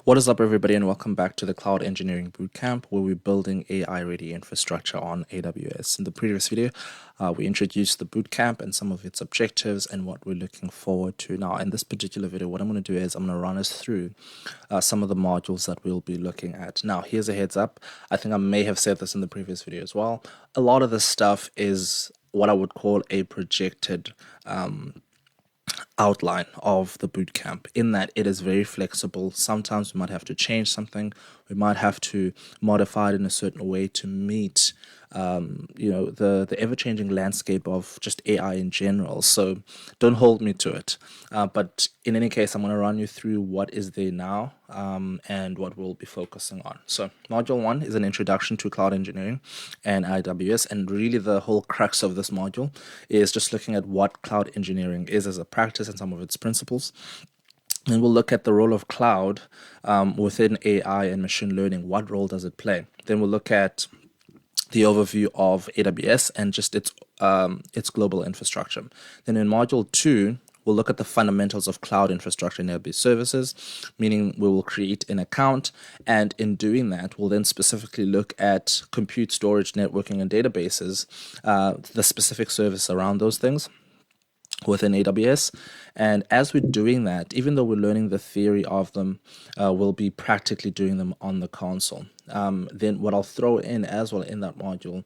What is up, everybody, and welcome back to the Cloud Engineering Bootcamp, where we're building AI-ready infrastructure on AWS. In the previous video, we introduced the bootcamp and some of its objectives and what we're looking forward to. Now, in this particular video, what I'm going to do is I'm going to run us through some of the modules that we'll be looking at. Now, here's a heads up. I think I may have said this in the previous video as well. A lot of this stuff is what I would call a projected outline of the bootcamp, in that it is very flexible. Sometimes we might have to change something, we might have to modify it in a certain way to meet the ever-changing landscape of just AI in general. So don't hold me to it, but in any case, I'm going to run you through what is there now and what we'll be focusing on. So module 1 is an introduction to cloud engineering and AWS, and really the whole crux of this module is just looking at what cloud engineering is as a practice and some of its principles. And we'll look at the role of cloud within AI and machine learning. What role does it play? Then we'll look at the overview of AWS and just its global infrastructure. Then in module 2, we'll look at the fundamentals of cloud infrastructure and AWS services, meaning we will create an account, and in doing that, we'll then specifically look at compute, storage, networking, and databases, the specific service around those things within AWS. And as we're doing that, even though we're learning the theory of them, we'll be practically doing them on the console. Then what I'll throw in as well in that module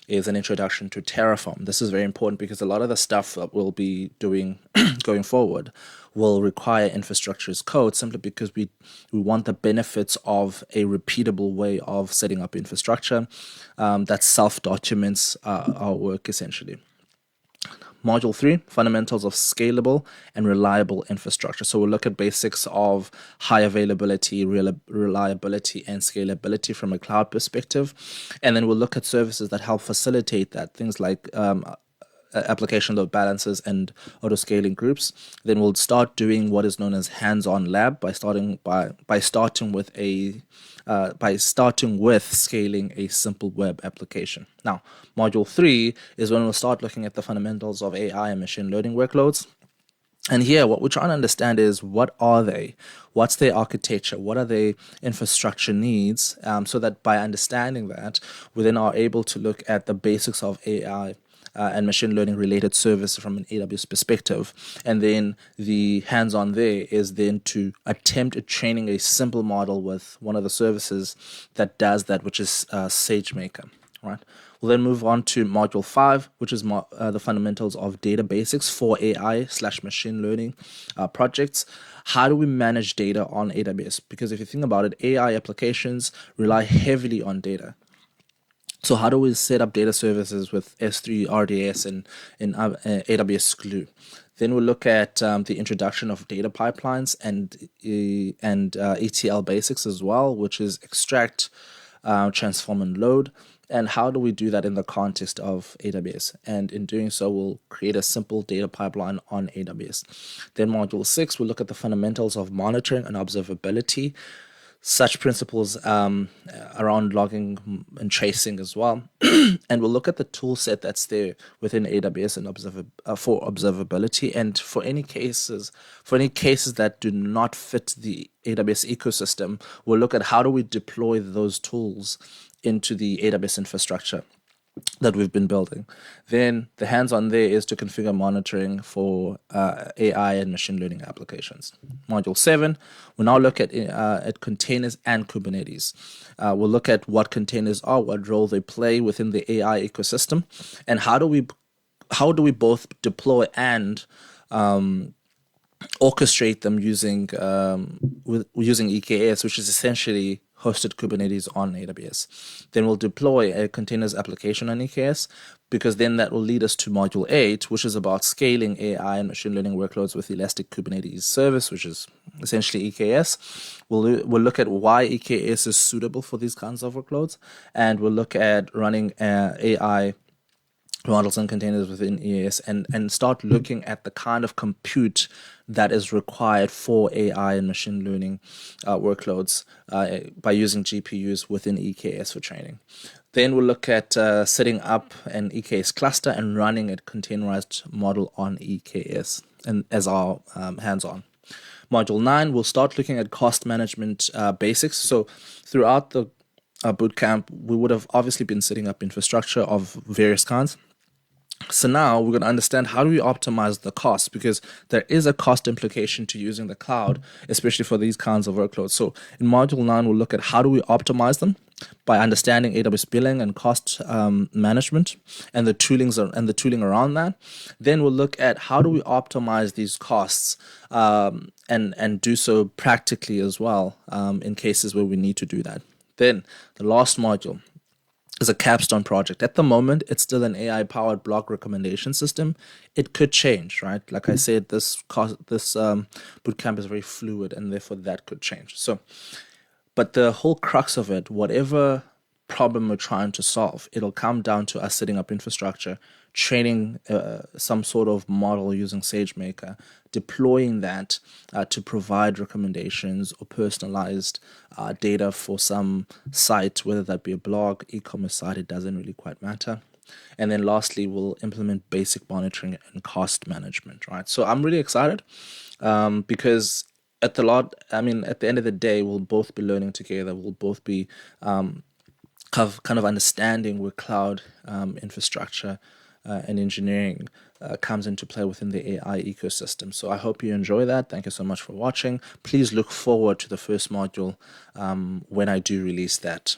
is an introduction to Terraform. This is very important because a lot of the stuff that we'll be doing going forward will require infrastructure as code, simply because we want the benefits of a repeatable way of setting up infrastructure that self-documents our work essentially. Module 3, fundamentals of scalable and reliable infrastructure. So we'll look at basics of high availability, reliability, and scalability from a cloud perspective. And then we'll look at services that help facilitate that, things like application load balancers and auto-scaling groups. Then we'll start doing what is known as hands-on lab by starting with scaling a simple web application. Now, module 3 is when we'll start looking at the fundamentals of AI and machine learning workloads. And here, what we're trying to understand is, what are they? What's their architecture? What are their infrastructure needs? So that by understanding that, we then are able to look at the basics of AI and machine learning related services from an AWS perspective. And then the hands-on there is then to attempt at training a simple model with one of the services that does that, which is SageMaker. Right. We'll then move on to module 5, which is the fundamentals of data basics for AI/machine learning projects. How do we manage data on AWS? Because if you think about it, AI applications rely heavily on data. So how do we set up data services with S3, RDS, and AWS Glue? Then we'll look at the introduction of data pipelines and ETL basics as well, which is extract, transform, and load. And how do we do that in the context of AWS? And in doing so, we'll create a simple data pipeline on AWS. Then module 6, we'll look at the fundamentals of monitoring and observability, such principles around logging and tracing as well. And we'll look at the tool set that's there within AWS and for observability, and for any cases that do not fit the AWS ecosystem, we'll look at how do we deploy those tools into the AWS infrastructure that we've been building. Then the hands-on there is to configure monitoring for AI and machine learning applications. Module 7, we'll now look at containers and Kubernetes. We'll look at what containers are, what role they play within the AI ecosystem, and how do we both deploy and orchestrate them using EKS, which is essentially hosted Kubernetes on AWS. Then we'll deploy a containers application on EKS, because then that will lead us to module 8, which is about scaling AI and machine learning workloads with Elastic Kubernetes Service, which is essentially EKS. We'll look at why EKS is suitable for these kinds of workloads, and we'll look at running AI models and containers within EAS, and start looking at the kind of compute that is required for AI and machine learning workloads by using GPUs within EKS for training. Then we'll look at setting up an EKS cluster and running a containerized model on EKS and as our hands-on. Module 9, we'll start looking at cost management basics. So throughout the bootcamp, we would have obviously been setting up infrastructure of various kinds. So now we're going to understand how do we optimize the cost, because there is a cost implication to using the cloud, especially for these kinds of workloads. So in Module 9, we'll look at how do we optimize them by understanding AWS billing and cost management and the tooling around that. Then we'll look at how do we optimize these costs and do so practically as well in cases where we need to do that. Then the last module is a capstone project. At the moment, it's still an AI-powered blog recommendation system. It could change, right? Like I said, this bootcamp is very fluid, and therefore that could change. So, but the whole crux of it, whatever problem we're trying to solve, it'll come down to us setting up infrastructure, training some sort of model using SageMaker, deploying that to provide recommendations or personalized data for some site, whether that be a blog, e-commerce site, it doesn't really quite matter. And then lastly, we'll implement basic monitoring and cost management, right? So I'm really excited because at the end of the day, we'll both be learning together. We'll both be kind of understanding where cloud infrastructure and engineering comes into play within the AI ecosystem. So I hope you enjoy that. Thank you so much for watching. Please look forward to the first module when I do release that.